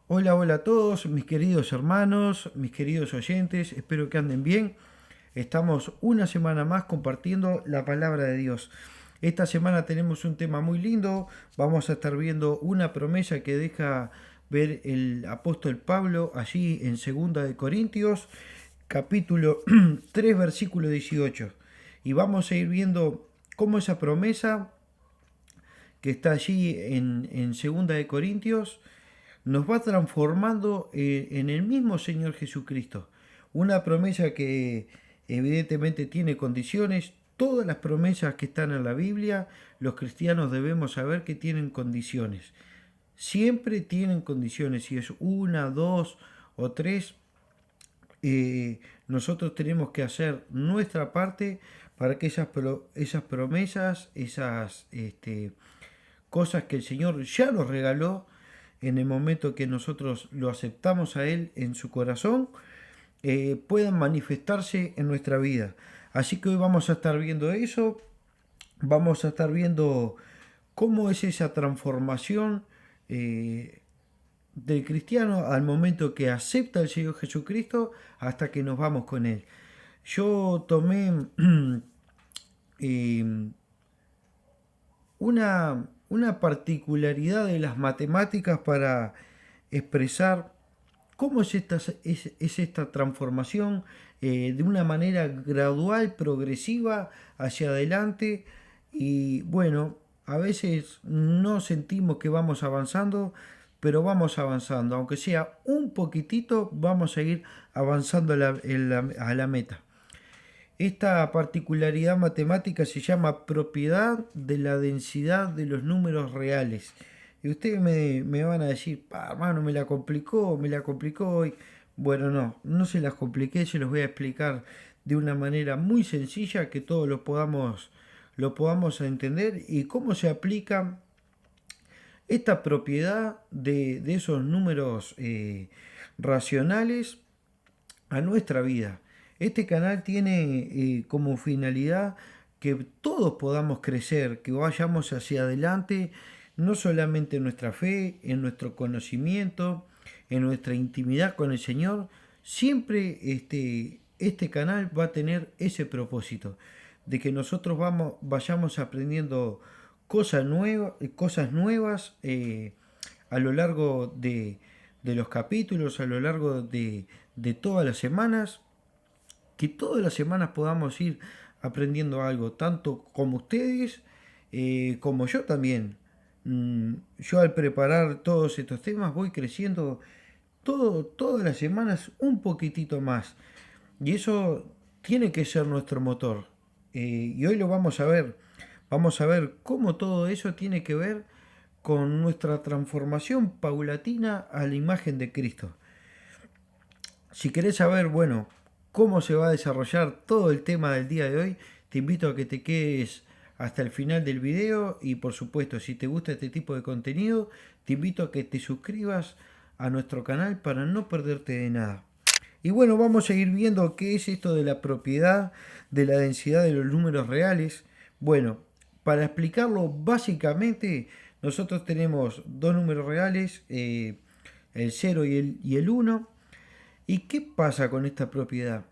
Hola, hola a todos, mis queridos hermanos, mis queridos oyentes, espero que anden bien. Estamos una semana más compartiendo la palabra de Dios. Esta semana tenemos un tema muy lindo, vamos a estar viendo una promesa que deja ver el apóstol Pablo allí en Segunda de Corintios, capítulo 3, versículo 18. Y vamos a ir viendo cómo esa promesa que está allí en Segunda de Corintios nos va transformando en el mismo Señor Jesucristo. Una promesa que evidentemente tiene condiciones. Todas las promesas que están en la Biblia, los cristianos debemos saber que tienen condiciones. Siempre tienen condiciones. Si es una, dos o tres, nosotros tenemos que hacer nuestra parte para que esas promesas, esas cosas que el Señor ya nos regaló en el momento que nosotros lo aceptamos a Él en su corazón, puedan manifestarse en nuestra vida. Así que hoy vamos a estar viendo eso, vamos a estar viendo cómo es esa transformación del cristiano al momento que acepta al Señor Jesucristo hasta que nos vamos con Él. Yo tomé eh, una particularidad de las matemáticas para expresar cómo es esta transformación de una manera gradual, progresiva, hacia adelante. Y bueno, a veces no sentimos que vamos avanzando, pero vamos avanzando. Aunque sea un poquitito, vamos a ir avanzando a la meta. Esta particularidad matemática se llama propiedad de la densidad de los números reales. Y ustedes me van a decir, hermano, me la complicó hoy. Bueno, no, no se las compliqué, se los voy a explicar de una manera muy sencilla que todos lo podamos entender y cómo se aplica esta propiedad de esos números racionales a nuestra vida. Este canal tiene como finalidad que todos podamos crecer, que vayamos hacia adelante, no solamente en nuestra fe, en nuestro conocimiento, en nuestra intimidad con el Señor. Siempre este canal va a tener ese propósito, de que nosotros vayamos aprendiendo cosas nuevas a lo largo de los capítulos, a lo largo de todas las semanas, que todas las semanas podamos ir aprendiendo algo, tanto como ustedes, como yo también. Yo al preparar todos estos temas voy creciendo todas las semanas un poquitito más. Y eso tiene que ser nuestro motor. Y hoy lo vamos a ver. Vamos a ver cómo todo eso tiene que ver con nuestra transformación paulatina a la imagen de Cristo. Si querés saber, bueno, cómo se va a desarrollar todo el tema del día de hoy, te invito a que te quedes hasta el final del video y por supuesto, si te gusta este tipo de contenido, te invito a que te suscribas a nuestro canal para no perderte de nada. Y bueno, vamos a ir viendo qué es esto de la propiedad de la densidad de los números reales. Bueno, para explicarlo básicamente, nosotros tenemos dos números reales, el cero y el 1. ¿Y qué pasa con esta propiedad?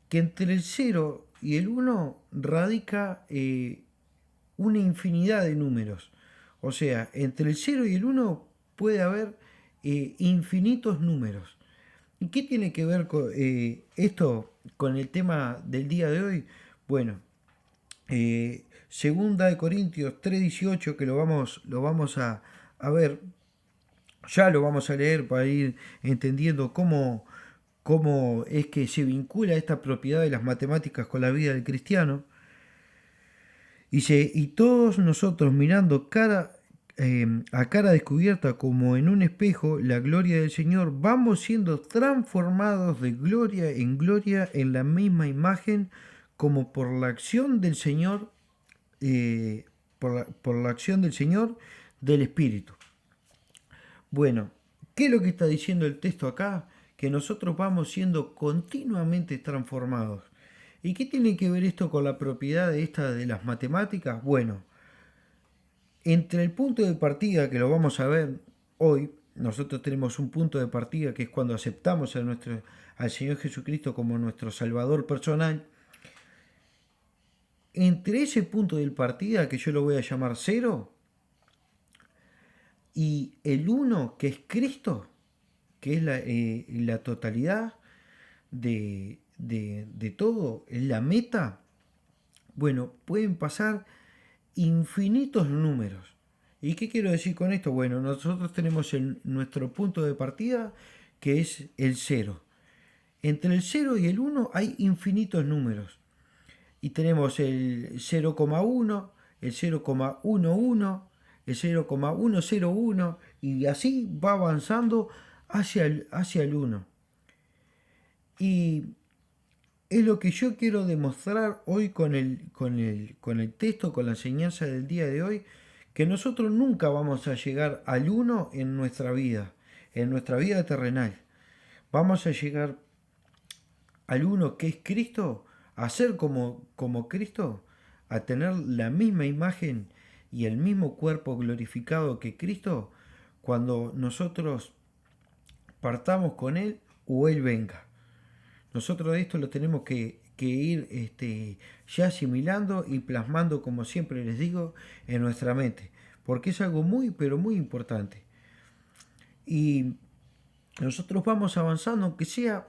Que entre el cero y el uno radica una infinidad de números. O sea, entre el cero y el uno puede haber infinitos números. ¿Y qué tiene que ver con, esto con el tema del día de hoy? Bueno, segunda de Corintios 3:18, que lo vamos a ver, ya lo vamos a leer para ir entendiendo cómo es que se vincula esta propiedad de las matemáticas con la vida del cristiano. Y todos nosotros mirando a cara descubierta como en un espejo la gloria del Señor, vamos siendo transformados de gloria en la misma imagen como por la acción del Señor, por la acción del Señor del Espíritu. Bueno, ¿qué es lo que está diciendo el texto acá? Que nosotros vamos siendo continuamente transformados. ¿Y qué tiene que ver esto con la propiedad de esta de las matemáticas? Bueno, entre el punto de partida, que lo vamos a ver hoy, nosotros tenemos un punto de partida que es cuando aceptamos al Señor Jesucristo como nuestro Salvador personal. Entre ese punto de partida, que yo lo voy a llamar cero, y el uno, que es Cristo, que es la totalidad de todo, es la meta, bueno, pueden pasar infinitos números. ¿Y qué quiero decir con esto? Bueno, nosotros tenemos nuestro punto de partida, que es el cero. Entre el cero y el uno hay infinitos números. Y tenemos el 0,1, el 0,11, el 0,101 y así va avanzando hacia el 1. Y es lo que yo quiero demostrar hoy con el texto, con la enseñanza del día de hoy, que nosotros nunca vamos a llegar al 1 en nuestra vida terrenal. Vamos a llegar al uno que es Cristo, a ser como Cristo, a tener la misma imagen y el mismo cuerpo glorificado que Cristo, cuando nosotros partamos con Él o Él venga. Nosotros esto lo tenemos que ir ya asimilando y plasmando, como siempre les digo, en nuestra mente, porque es algo muy, pero muy importante. Y nosotros vamos avanzando, aunque sea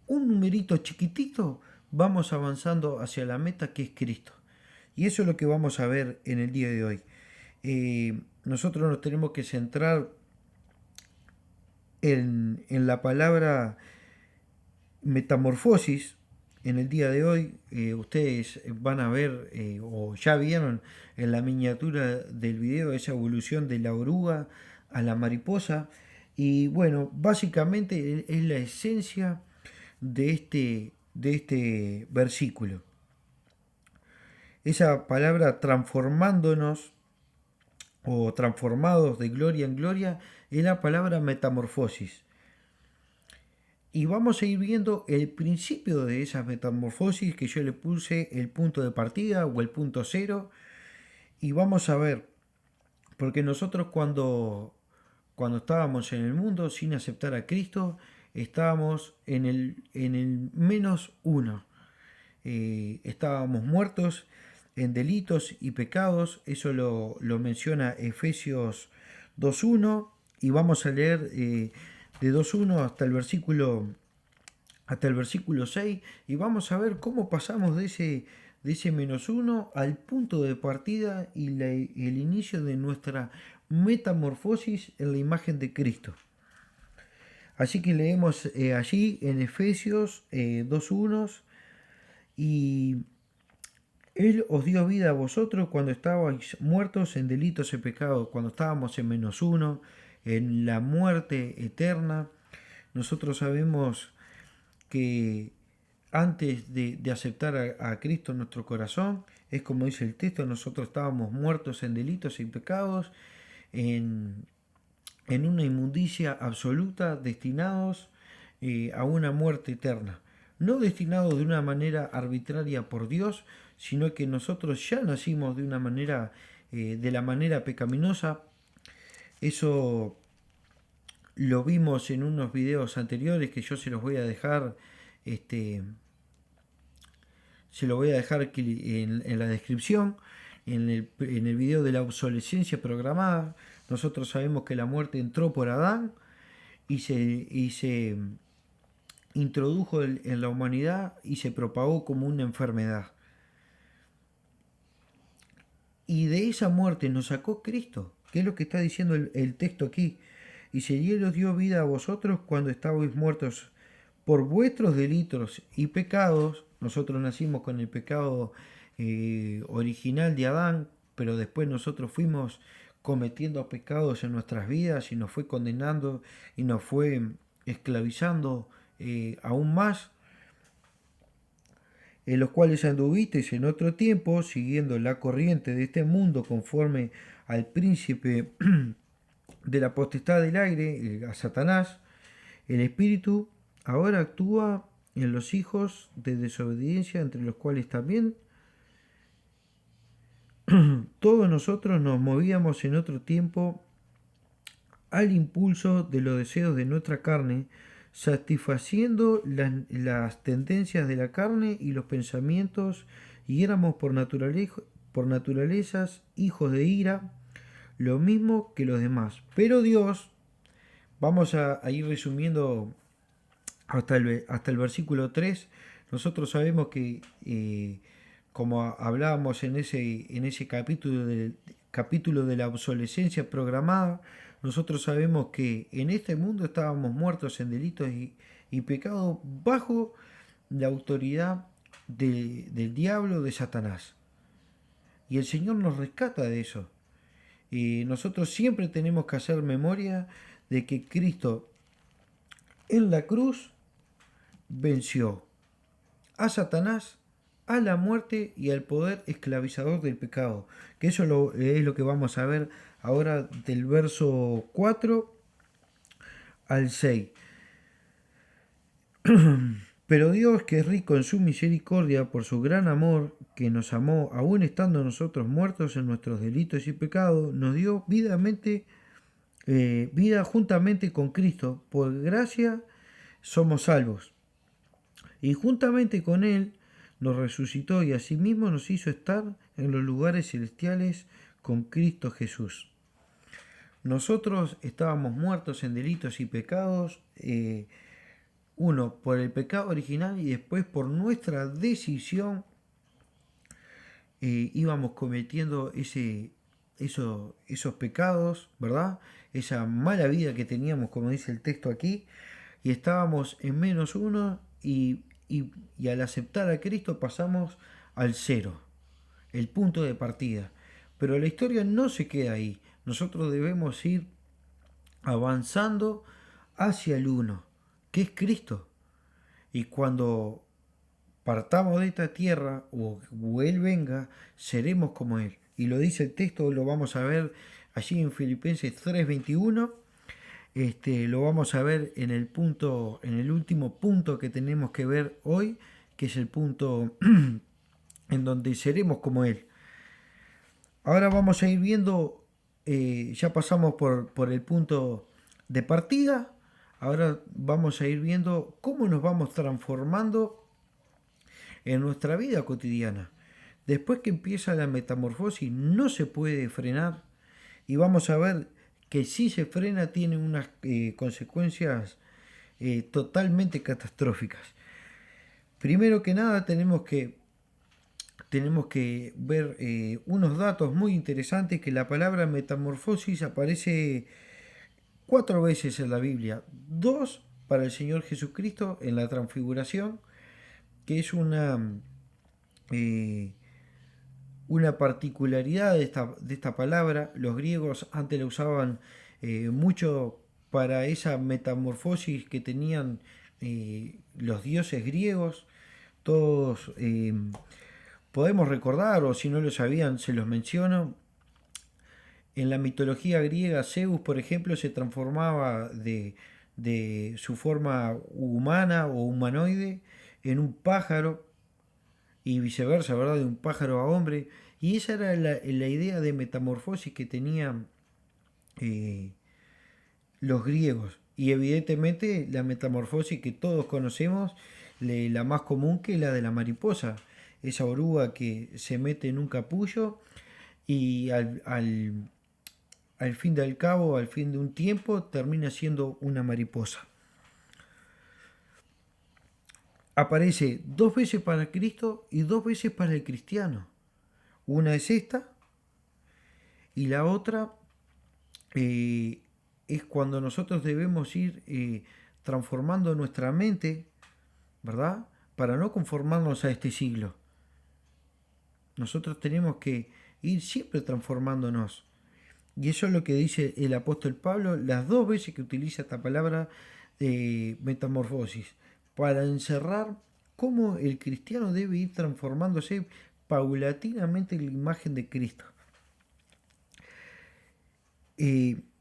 un numerito chiquitito, vamos avanzando hacia la meta que es Cristo. Y eso es lo que vamos a ver en el día de hoy. Nosotros nos tenemos que centrar en la palabra metamorfosis. En el día de hoy ustedes van a ver o ya vieron en la miniatura del video esa evolución de la oruga a la mariposa. Y bueno, básicamente es la esencia de este versículo. Esa palabra transformándonos o transformados de gloria en gloria es la palabra metamorfosis. Y vamos a ir viendo el principio de esa metamorfosis, que yo le puse el punto de partida o el punto cero. Y vamos a ver, porque nosotros cuando estábamos en el mundo sin aceptar a Cristo, estábamos en el menos uno. Estábamos muertos en delitos y pecados. Eso lo menciona Efesios 2.1. Y vamos a leer de 2.1 hasta el versículo 6. Y vamos a ver cómo pasamos de ese menos uno al punto de partida y el inicio de nuestra metamorfosis en la imagen de Cristo. Así que leemos allí en Efesios 2.1. Y Él os dio vida a vosotros cuando estabais muertos en delitos y pecados, cuando estábamos en menos uno, en la muerte eterna. Nosotros sabemos que antes de aceptar a Cristo en nuestro corazón, es como dice el texto, nosotros estábamos muertos en delitos y pecados, en una inmundicia absoluta, destinados a una muerte eterna. No destinados de una manera arbitraria por Dios, sino que nosotros ya nacimos de una manera, de la manera pecaminosa. Eso lo vimos en unos videos anteriores que yo se los voy a dejar, aquí en la descripción, en el video de la obsolescencia programada. Nosotros sabemos que la muerte entró por Adán y se introdujo en la humanidad y se propagó como una enfermedad. Y de esa muerte nos sacó Cristo, que es lo que está diciendo el texto aquí. Y si Él os dio vida a vosotros cuando estabais muertos por vuestros delitos y pecados. Nosotros nacimos con el pecado original de Adán, pero después nosotros fuimos cometiendo pecados en nuestras vidas y nos fue condenando y nos fue esclavizando aún más, en los cuales anduvisteis en otro tiempo, siguiendo la corriente de este mundo conforme al príncipe de la potestad del aire, a Satanás. El espíritu ahora actúa en los hijos de desobediencia, entre los cuales también todos nosotros nos movíamos en otro tiempo al impulso de los deseos de nuestra carne, satisfaciendo las tendencias de la carne y los pensamientos, y éramos por naturalezas hijos de ira, lo mismo que los demás. Pero Dios, vamos a ir resumiendo hasta el versículo 3. Nosotros sabemos que, como hablábamos en ese capítulo de la obsolescencia programada, nosotros sabemos que en este mundo estábamos muertos en delitos y pecados bajo la autoridad del diablo, de Satanás. Y el Señor nos rescata de eso. Y nosotros siempre tenemos que hacer memoria de que Cristo en la cruz venció a Satanás, a la muerte y al poder esclavizador del pecado. Que eso es lo que vamos a ver ahora del verso 4 al 6. Pero Dios, que es rico en su misericordia por su gran amor, que nos amó aún estando nosotros muertos en nuestros delitos y pecados, nos dio vida juntamente con Cristo. Por gracia somos salvos. Y juntamente con Él nos resucitó y asimismo nos hizo estar en los lugares celestiales con Cristo Jesús. Nosotros estábamos muertos en delitos y pecados, uno por el pecado original y después por nuestra decisión íbamos cometiendo esos pecados, ¿verdad? Esa mala vida que teníamos, como dice el texto aquí, y estábamos en menos uno y al aceptar a Cristo pasamos al cero, el punto de partida. Pero la historia no se queda ahí. Nosotros debemos ir avanzando hacia el uno, que es Cristo. Y cuando partamos de esta tierra o Él venga, seremos como Él. Y lo dice el texto, lo vamos a ver allí en Filipenses 3:21. Lo vamos a ver en el último punto que tenemos que ver hoy, que es el punto en donde seremos como Él. Ahora vamos a ir viendo, ya pasamos por el punto de partida, ahora vamos a ir viendo cómo nos vamos transformando en nuestra vida cotidiana. Después que empieza la metamorfosis no se puede frenar y vamos a ver que si se frena tiene unas consecuencias totalmente catastróficas. Primero que nada tenemos que ver unos datos muy interesantes, que la palabra metamorfosis aparece 4 veces en la Biblia. 2 para el Señor Jesucristo en la transfiguración, que es una particularidad de esta palabra. Los griegos antes la usaban mucho para esa metamorfosis que tenían los dioses griegos. Todos podemos recordar, o si no lo sabían, se los menciono. En la mitología griega, Zeus, por ejemplo, se transformaba de su forma humana o humanoide en un pájaro y viceversa, ¿verdad? De un pájaro a hombre. Y esa era la idea de metamorfosis que tenían los griegos. Y evidentemente la metamorfosis que todos conocemos, la más común, que es la de la mariposa. Esa oruga que se mete en un capullo y al fin del cabo, al fin de un tiempo, termina siendo una mariposa. Aparece 2 veces para Cristo y 2 veces para el cristiano. Una es esta y la otra es cuando nosotros debemos ir transformando nuestra mente, ¿verdad? Para no conformarnos a este siglo. Nosotros tenemos que ir siempre transformándonos. Y eso es lo que dice el apóstol Pablo las 2 veces que utiliza esta palabra metamorfosis, para encerrar cómo el cristiano debe ir transformándose paulatinamente en la imagen de Cristo.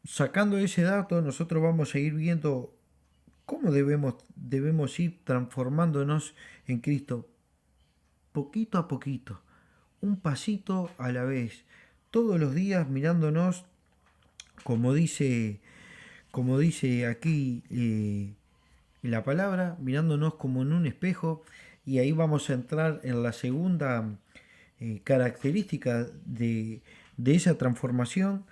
Sacando ese dato, nosotros vamos a ir viendo cómo debemos ir transformándonos en Cristo, poquito a poquito, un pasito a la vez, todos los días mirándonos, como dice como dice aquí la palabra, mirándonos como en un espejo, y ahí vamos a entrar en la segunda característica de esa transformación.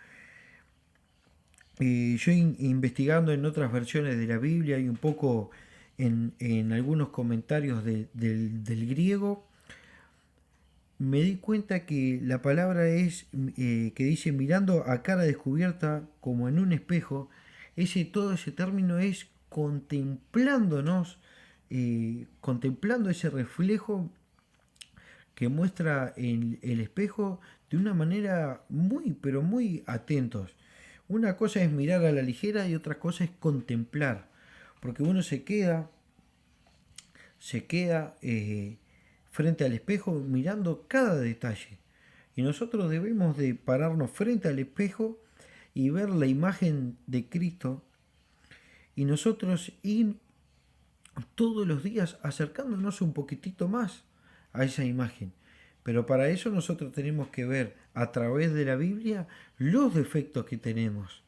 Yo investigando en otras versiones de la Biblia y un poco en algunos comentarios del griego, me di cuenta que la palabra es que dice mirando a cara descubierta como en un espejo, todo ese término es contemplándonos, contemplando ese reflejo que muestra el espejo de una manera muy, pero muy atentos. Una cosa es mirar a la ligera y otra cosa es contemplar, porque uno se queda frente al espejo mirando cada detalle. Y nosotros debemos de pararnos frente al espejo y ver la imagen de Cristo y nosotros ir todos los días acercándonos un poquitito más a esa imagen. Pero para eso nosotros tenemos que ver a través de la Biblia los defectos que tenemos,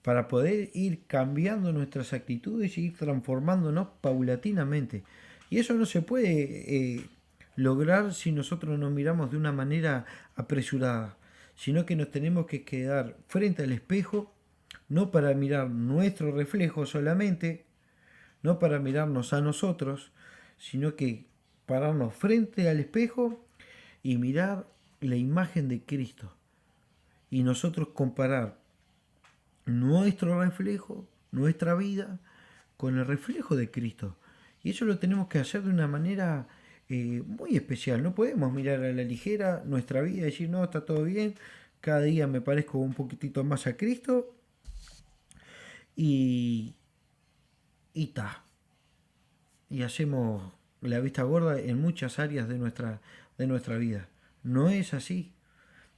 para poder ir cambiando nuestras actitudes y ir transformándonos paulatinamente. Y eso no se puede lograr si nosotros nos miramos de una manera apresurada, sino que nos tenemos que quedar frente al espejo, no para mirar nuestro reflejo solamente, no para mirarnos a nosotros, sino que pararnos frente al espejo y mirar la imagen de Cristo. Y nosotros comparar nuestro reflejo, nuestra vida, con el reflejo de Cristo. Y eso lo tenemos que hacer de una manera muy especial. No podemos mirar a la ligera nuestra vida y decir, no, está todo bien, cada día me parezco un poquitito más a Cristo y, y ta. Y hacemos la vista gorda en muchas áreas de nuestra vida. No es así.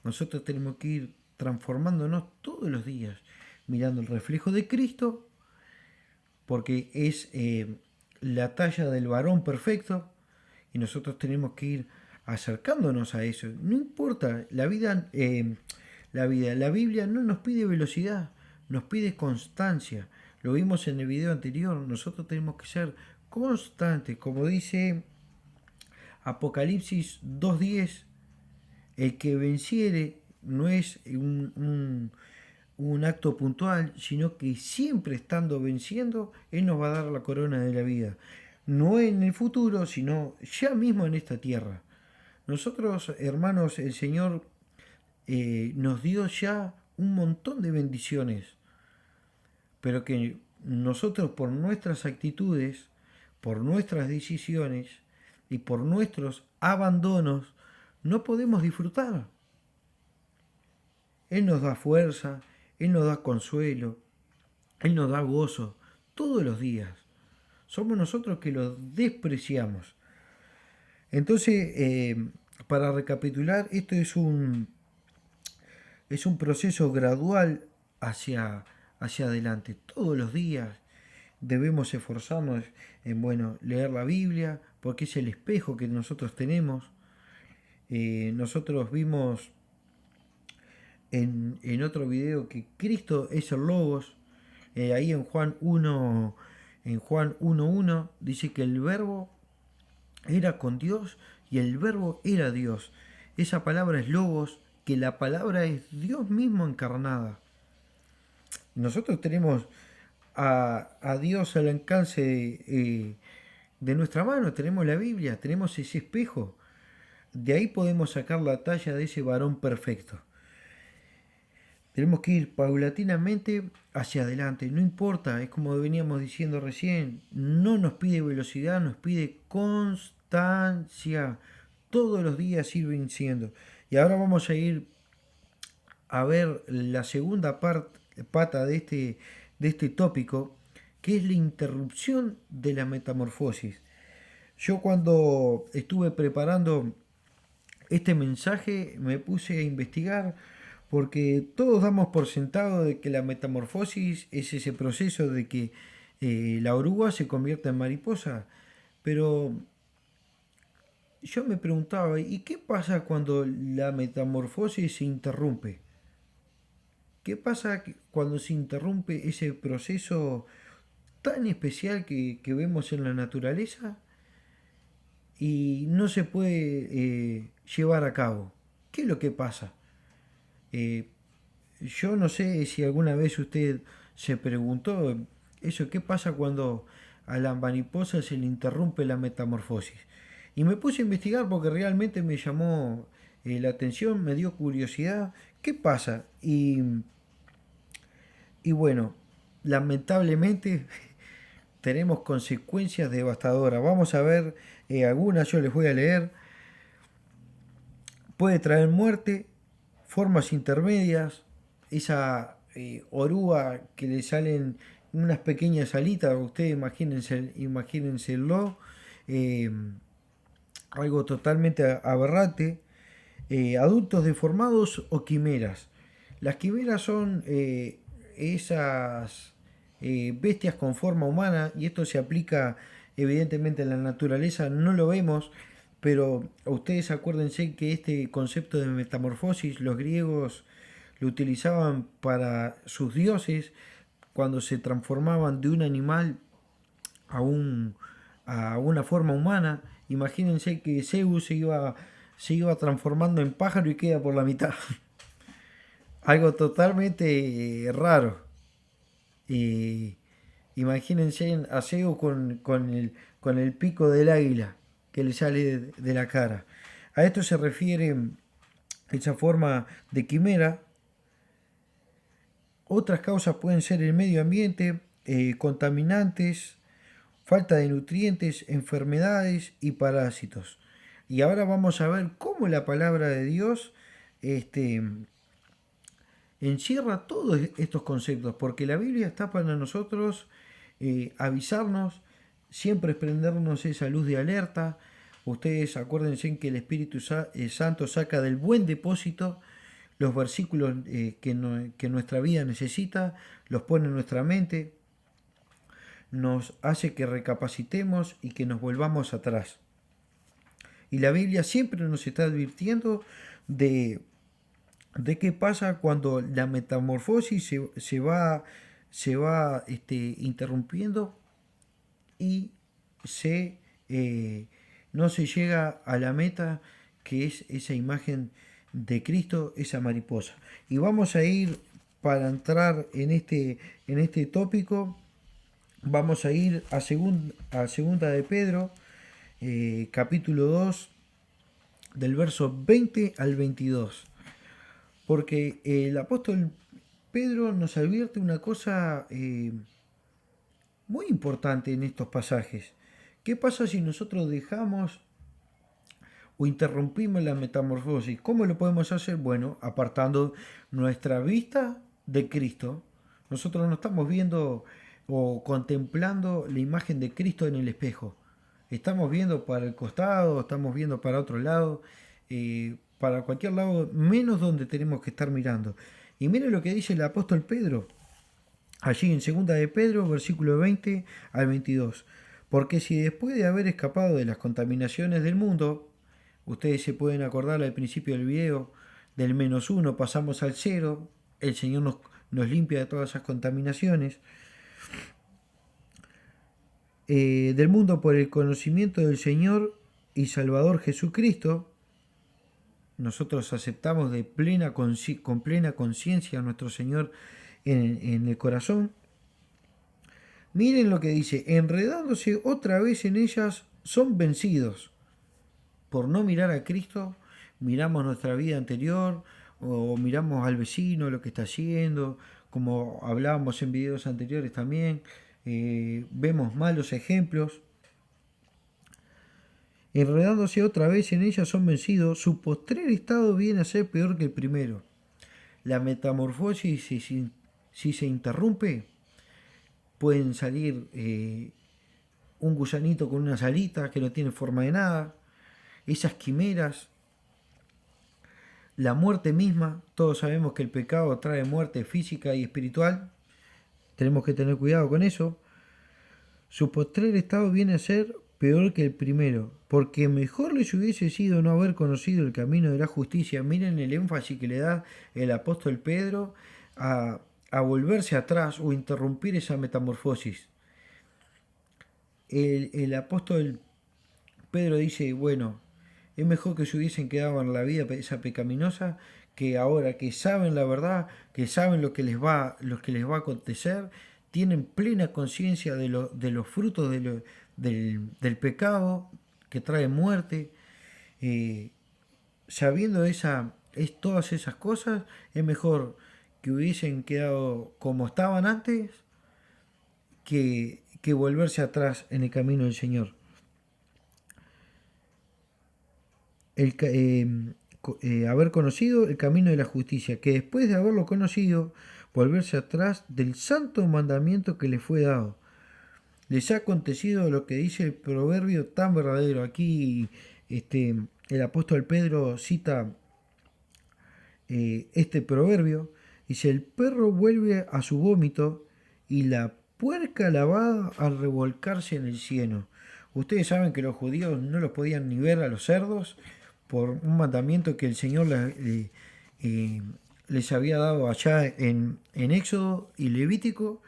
Nosotros tenemos que ir transformándonos todos los días, mirando el reflejo de Cristo, porque es la talla del varón perfecto, y nosotros tenemos que ir acercándonos a eso. No importa, la Biblia no nos pide velocidad, nos pide constancia. Lo vimos en el video anterior, nosotros tenemos que ser constantes, como dice Apocalipsis 2:10, el que venciere no es un acto puntual, sino que siempre estando venciendo, Él nos va a dar la corona de la vida. No en el futuro, sino ya mismo en esta tierra. Nosotros, hermanos, el Señor nos dio ya un montón de bendiciones, pero que nosotros por nuestras actitudes, por nuestras decisiones y por nuestros abandonos, no podemos disfrutar. Él nos da fuerza, Él nos da consuelo, Él nos da gozo todos los días. Somos nosotros que lo despreciamos. Entonces, para recapitular, esto es un proceso gradual hacia adelante. Todos los días debemos esforzarnos en, bueno, leer la Biblia, porque es el espejo que nosotros tenemos. Nosotros vimos en otro video que Cristo es el Logos. Ahí en Juan 1:1 dice que el verbo era con Dios y el verbo era Dios. Esa palabra es Logos, que la palabra es Dios mismo encarnada. Nosotros tenemos a Dios al alcance de nuestra mano, tenemos la Biblia, tenemos ese espejo. De ahí podemos sacar la talla de ese varón perfecto. Tenemos que ir paulatinamente hacia adelante, no importa, es como veníamos diciendo recién, no nos pide velocidad, nos pide constancia. Todos los días ir venciendo. Y ahora vamos a ir a ver la segunda pata de este tópico, que es la interrupción de la metamorfosis. Yo cuando estuve preparando este mensaje me puse a investigar porque todos damos por sentado de que la metamorfosis es ese proceso de que la oruga se convierta en mariposa. Pero yo me preguntaba, ¿y qué pasa cuando la metamorfosis se interrumpe? ¿Qué pasa cuando se interrumpe ese proceso tan especial que vemos en la naturaleza y no se puede llevar a cabo? ¿Qué es lo que pasa? Eh, yo no sé si alguna vez usted se preguntó eso, ¿qué pasa cuando a la mariposa se le interrumpe la metamorfosis? Y me puse a investigar porque realmente me llamó la atención, me dio curiosidad, ¿qué pasa? Y bueno, lamentablemente tenemos consecuencias devastadoras. Vamos a ver algunas, yo les voy a leer. Puede traer muerte, formas intermedias, esa oruga que le salen unas pequeñas alitas, ustedes imagínenselo, eh, algo totalmente aberrante, adultos deformados o quimeras. Las quimeras son esas bestias con forma humana, y esto se aplica evidentemente en la naturaleza, no lo vemos, pero ustedes acuérdense que este concepto de metamorfosis los griegos lo utilizaban para sus dioses cuando se transformaban de un animal a, un, a una forma humana. Imagínense que Zeus se iba transformando en pájaro y queda por la mitad. Algo totalmente raro. Y imagínense a Zeus con el pico del águila que le sale de la cara. A esto se refiere esa forma de quimera. Otras causas pueden ser el medio ambiente, contaminantes, falta de nutrientes, enfermedades y parásitos. Y ahora vamos a ver cómo la palabra de Dios este, encierra todos estos conceptos, porque la Biblia está para nosotros avisarnos, siempre prendernos esa luz de alerta. Ustedes acuérdense que el Espíritu Santo saca del buen depósito los versículos que nuestra vida necesita, los pone en nuestra mente, nos hace que recapacitemos y que nos volvamos atrás. Y la Biblia siempre nos está advirtiendo de qué pasa cuando la metamorfosis se va interrumpiendo y no se llega a la meta que es esa imagen de Cristo, esa mariposa. Y vamos a ir para entrar en este tópico. Vamos a ir a segunda de Pedro, capítulo 2, del verso 20 al 22. Porque el apóstol Pedro nos advierte una cosa muy importante en estos pasajes. ¿Qué pasa si nosotros dejamos o interrumpimos la metamorfosis? ¿Cómo lo podemos hacer? Bueno, apartando nuestra vista de Cristo. Nosotros no estamos viendo o contemplando la imagen de Cristo en el espejo. Estamos viendo para el costado, estamos viendo para otro lado, para cualquier lado, menos donde tenemos que estar mirando. Y mire lo que dice el apóstol Pedro, allí en segunda de Pedro, versículo 20 al 22. Porque si después de haber escapado de las contaminaciones del mundo, ustedes se pueden acordar al principio del video, del -1 pasamos al 0, el Señor nos limpia de todas esas contaminaciones, del mundo por el conocimiento del Señor y Salvador Jesucristo. Nosotros aceptamos con plena conciencia a nuestro Señor en el corazón. Miren lo que dice, enredándose otra vez en ellas, son vencidos. Por no mirar a Cristo, miramos nuestra vida anterior o miramos al vecino, lo que está haciendo, como hablábamos en videos anteriores también, vemos malos ejemplos. Enredándose otra vez en ellas son vencidos, su postrer estado viene a ser peor que el primero. La metamorfosis, si se interrumpe, pueden salir un gusanito con unas alitas que no tiene forma de nada, esas quimeras, la muerte misma. Todos sabemos que el pecado trae muerte física y espiritual, tenemos que tener cuidado con eso. Su postrer estado viene a ser peor que el primero, porque mejor les hubiese sido no haber conocido el camino de la justicia. Miren el énfasis que le da el apóstol Pedro a, a volverse atrás o interrumpir esa metamorfosis. El apóstol Pedro dice, bueno, es mejor que se hubiesen quedado en la vida esa pecaminosa, que ahora que saben la verdad, que saben lo que les va a acontecer, tienen plena conciencia de los frutos del pecado que trae muerte, eh, sabiendo todas esas cosas, es mejor que hubiesen quedado como estaban antes que volverse atrás en el camino del Señor. Haber conocido el camino de la justicia, que después de haberlo conocido, volverse atrás del santo mandamiento que les fue dado. Les ha acontecido lo que dice el proverbio tan verdadero. Aquí el apóstol Pedro cita este proverbio. Dice, el perro vuelve a su vómito y la puerca lavada al revolcarse en el cieno. Ustedes saben que los judíos no los podían ni ver a los cerdos por un mandamiento que el Señor eh, les había dado allá en Éxodo y Levítico.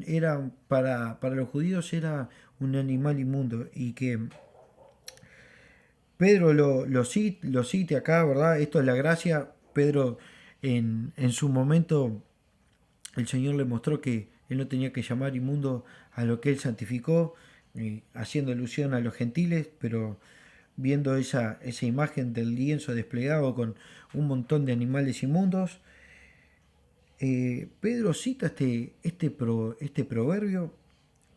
Era para los judíos era un animal inmundo y que Pedro lo cite acá, ¿verdad? Esto es la gracia. Pedro en su momento el Señor le mostró que él no tenía que llamar inmundo a lo que él santificó, haciendo alusión a los gentiles, pero viendo esa imagen del lienzo desplegado con un montón de animales inmundos, Pedro cita este proverbio,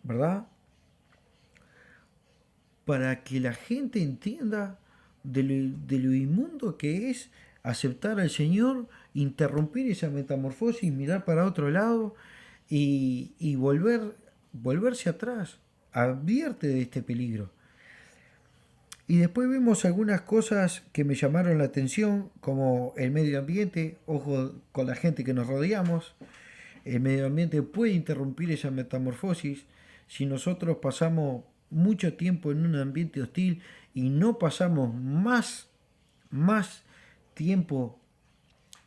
¿verdad? Para que la gente entienda de lo inmundo que es aceptar al Señor, interrumpir esa metamorfosis, mirar para otro lado y volverse atrás. Advierte de este peligro. Y después vemos algunas cosas que me llamaron la atención, como el medio ambiente, ojo con la gente que nos rodeamos. El medio ambiente puede interrumpir esa metamorfosis. Si nosotros pasamos mucho tiempo en un ambiente hostil y no pasamos más tiempo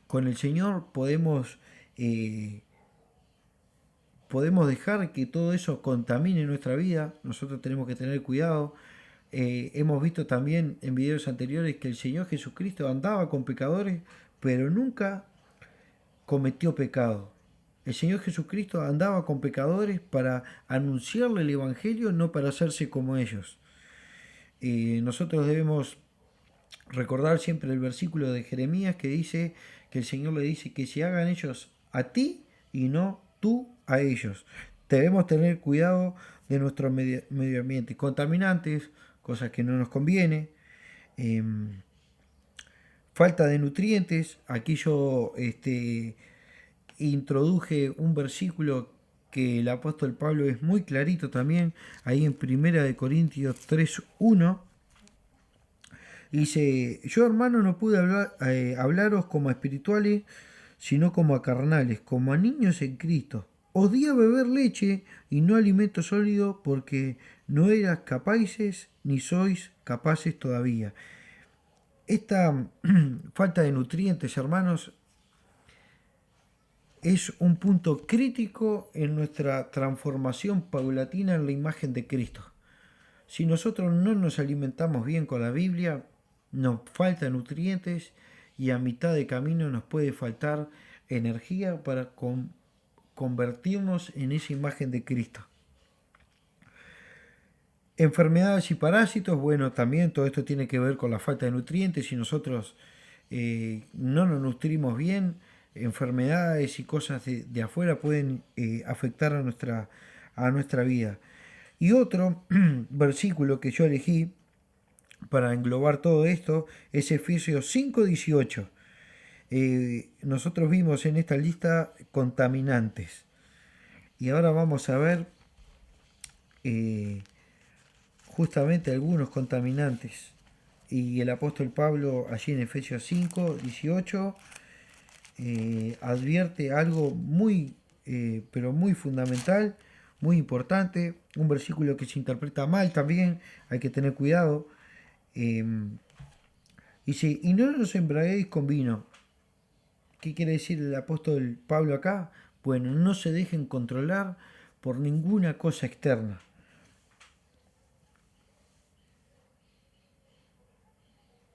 con el Señor, eh, podemos dejar que todo eso contamine nuestra vida. Nosotros tenemos que tener cuidado. Hemos visto también en videos anteriores que el Señor Jesucristo andaba con pecadores, pero nunca cometió pecado. El Señor Jesucristo andaba con pecadores para anunciarle el Evangelio, no para hacerse como ellos. Nosotros debemos recordar siempre el versículo de Jeremías que dice que el Señor le dice que se hagan ellos a ti y no tú a ellos. Debemos tener cuidado de nuestro medio ambiente, contaminantes, cosas que no nos conviene, falta de nutrientes. Aquí yo introduje un versículo que el apóstol Pablo es muy clarito también, ahí en Primera de Corintios 3:1. Dice, yo hermano no pude hablaros como a espirituales, sino como a carnales, como a niños en Cristo. Os di a beber leche y no alimento sólido porque no eras capaces ni sois capaces todavía. Esta falta de nutrientes, hermanos, es un punto crítico en nuestra transformación paulatina en la imagen de Cristo. Si nosotros no nos alimentamos bien con la Biblia, nos falta nutrientes y a mitad de camino nos puede faltar energía para convertirnos en esa imagen de Cristo. Enfermedades y parásitos, bueno, también todo esto tiene que ver con la falta de nutrientes. Si nosotros no nos nutrimos bien, enfermedades y cosas de afuera pueden afectar a nuestra vida. Y otro versículo que yo elegí para englobar todo esto es Efesios 5:18. Nosotros vimos en esta lista contaminantes. Y ahora vamos a ver justamente algunos contaminantes. Y el apóstol Pablo allí en Efesios 5:18 advierte algo muy, pero muy fundamental, muy importante. Un versículo que se interpreta mal también, hay que tener cuidado. Dice, y no os embriaguéis con vino, ¿Qué quiere decir el apóstol Pablo acá? Bueno, no se dejen controlar por ninguna cosa externa.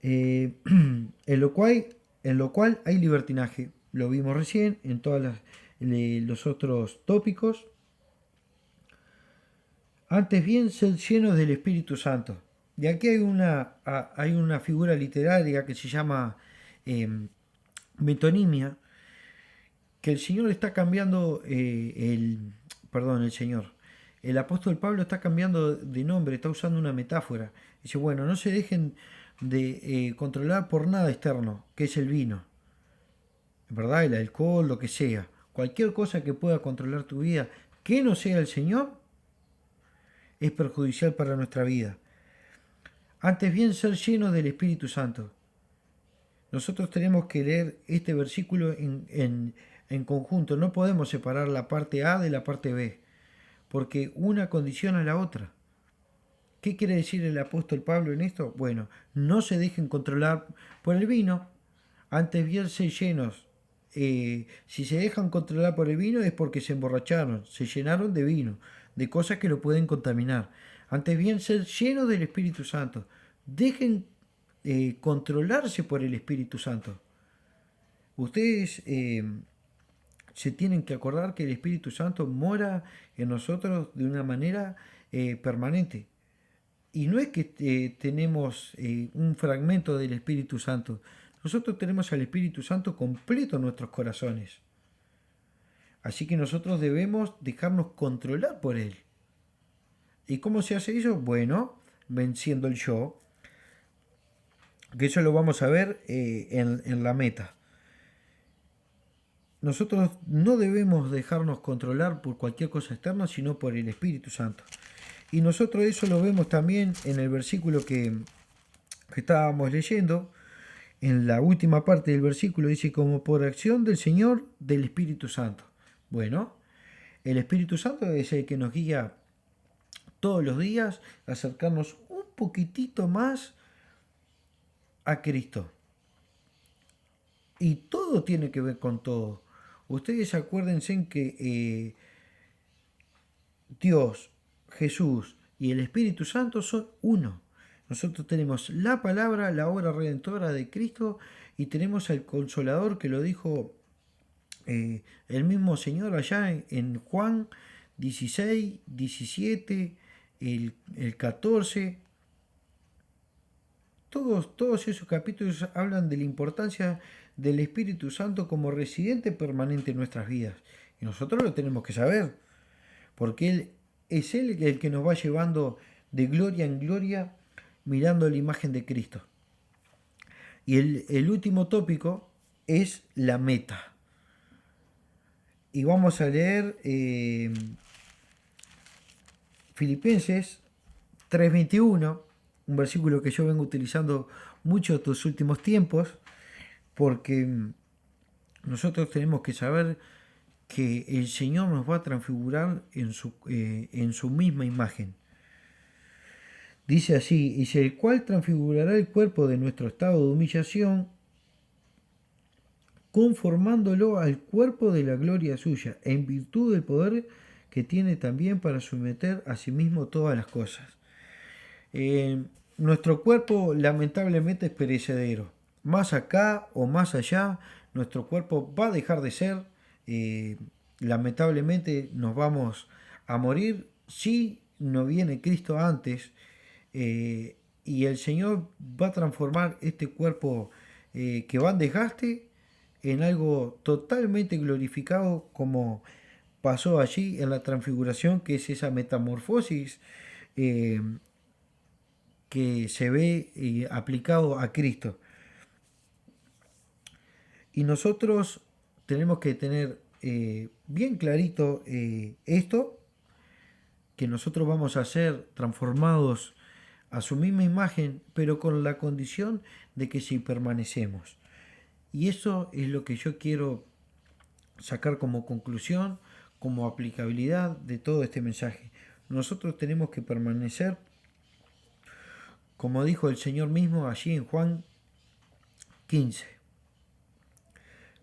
En lo cual hay libertinaje. Lo vimos recién en todos los otros tópicos. Antes bien, sed llenos del Espíritu Santo. Y aquí hay una figura literaria que se llama eh, metonimia, que el Señor está cambiando, el apóstol Pablo está cambiando de nombre, está usando una metáfora. Dice, bueno, no se dejen de controlar por nada externo, que es el vino, ¿verdad? El alcohol, lo que sea. Cualquier cosa que pueda controlar tu vida, que no sea el Señor, es perjudicial para nuestra vida. Antes bien, ser llenos del Espíritu Santo. Nosotros tenemos que leer este versículo en conjunto. No podemos separar la parte A de la parte B, porque una condiciona a la otra. ¿Qué quiere decir el apóstol Pablo en esto? Bueno, no se dejen controlar por el vino, antes bien ser llenos. Si se dejan controlar por el vino es porque se emborracharon, se llenaron de vino, de cosas que lo pueden contaminar. Antes bien ser llenos del Espíritu Santo. Dejen controlarse por el Espíritu Santo. Ustedes se tienen que acordar que el Espíritu Santo mora en nosotros de una manera permanente. Y no es que tenemos un fragmento del Espíritu Santo. Nosotros tenemos al Espíritu Santo completo en nuestros corazones. Así que nosotros debemos dejarnos controlar por Él. ¿Y cómo se hace eso? Bueno, venciendo el yo. Que eso lo vamos a ver en la meta. Nosotros no debemos dejarnos controlar por cualquier cosa externa, sino por el Espíritu Santo. Y nosotros eso lo vemos también en el versículo que estábamos leyendo. En la última parte del versículo dice, como por acción del Señor, del Espíritu Santo. Bueno, el Espíritu Santo es el que nos guía todos los días a acercarnos un poquitito más a Cristo. Y todo tiene que ver con todo. Ustedes acuérdense en que Dios, Jesús y el Espíritu Santo son uno. Nosotros tenemos la palabra, la obra redentora de Cristo y tenemos al Consolador que lo dijo el mismo Señor allá en Juan 16, 17, el 14. Todos esos capítulos hablan de la importancia del Espíritu Santo como residente permanente en nuestras vidas. Y nosotros lo tenemos que saber, porque Él es Él el que nos va llevando de gloria en gloria mirando la imagen de Cristo. Y el último tópico es la meta. Y vamos a leer Filipenses 3:21, un versículo que yo vengo utilizando mucho estos últimos tiempos, porque nosotros tenemos que saber que el Señor nos va a transfigurar en su misma imagen. Dice así, dice, el cual transfigurará el cuerpo de nuestro estado de humillación, conformándolo al cuerpo de la gloria suya, en virtud del poder que tiene también para someter a sí mismo todas las cosas. Nuestro cuerpo lamentablemente es perecedero. Más acá o más allá, nuestro cuerpo va a dejar de ser. Lamentablemente nos vamos a morir si no viene Cristo antes. Y el Señor va a transformar este cuerpo que va en desgaste en algo totalmente glorificado, como pasó allí en la transfiguración, que es esa metamorfosis eh, que se ve aplicado a Cristo. Y nosotros tenemos que tener bien clarito esto, que nosotros vamos a ser transformados a su misma imagen, pero con la condición de que si permanecemos. Y eso es lo que yo quiero sacar como conclusión, como aplicabilidad de todo este mensaje. Nosotros tenemos que permanecer, como dijo el Señor mismo allí en Juan 15.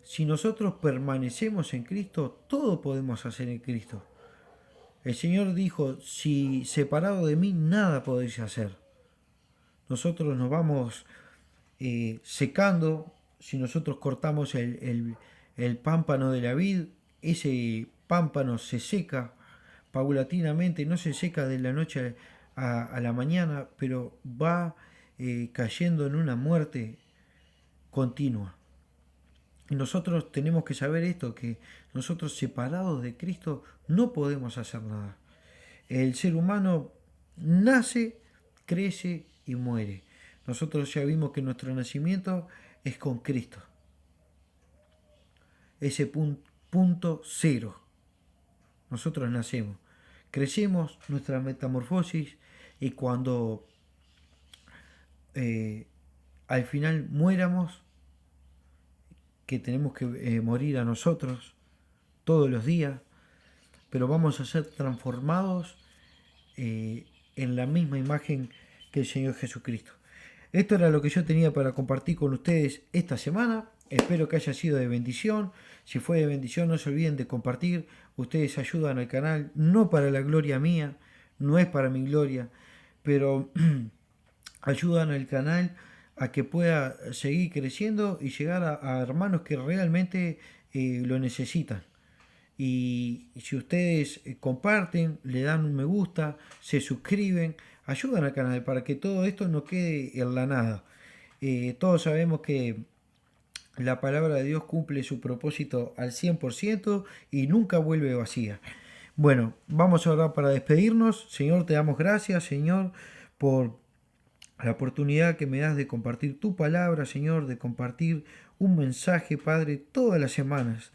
si nosotros permanecemos en Cristo, todo podemos hacer en Cristo. El Señor dijo, si separado de mí, nada podéis hacer. Nosotros nos vamos secando, si nosotros cortamos el pámpano de la vid, ese pámpano se seca paulatinamente, no se seca de la noche a la mañana, pero va cayendo en una muerte continua. Y nosotros tenemos que saber esto, que nosotros separados de Cristo no podemos hacer nada. El ser humano nace, crece y muere. Nosotros ya vimos que nuestro nacimiento es con Cristo. Ese punto cero. Nosotros nacemos, crecemos, nuestra metamorfosis, y cuando al final muéramos, que tenemos que morir a nosotros todos los días, pero vamos a ser transformados en la misma imagen que el Señor Jesucristo. Esto era lo que yo tenía para compartir con ustedes esta semana. Espero que haya sido de bendición. Si fue de bendición, no se olviden de compartir. Ustedes ayudan al canal, no para la gloria mía, no es para mi gloria, pero ayudan al canal a que pueda seguir creciendo y llegar a hermanos que realmente lo necesitan. Y si ustedes comparten, le dan un me gusta, se suscriben, ayudan al canal para que todo esto no quede en la nada. Todos sabemos que la palabra de Dios cumple su propósito al 100% y nunca vuelve vacía. Bueno, vamos a orar para despedirnos. Señor, te damos gracias, Señor, por la oportunidad que me das de compartir tu palabra, Señor, de compartir un mensaje, Padre, todas las semanas.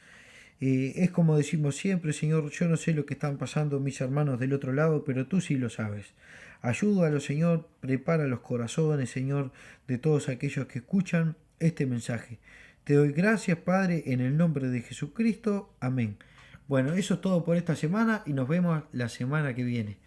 Es como decimos siempre, Señor, yo no sé lo que están pasando mis hermanos del otro lado, pero tú sí lo sabes. Ayúdalo, Señor, prepara los corazones, Señor, de todos aquellos que escuchan este mensaje. Te doy gracias, Padre, en el nombre de Jesucristo. Amén. Bueno, eso es todo por esta semana y nos vemos la semana que viene.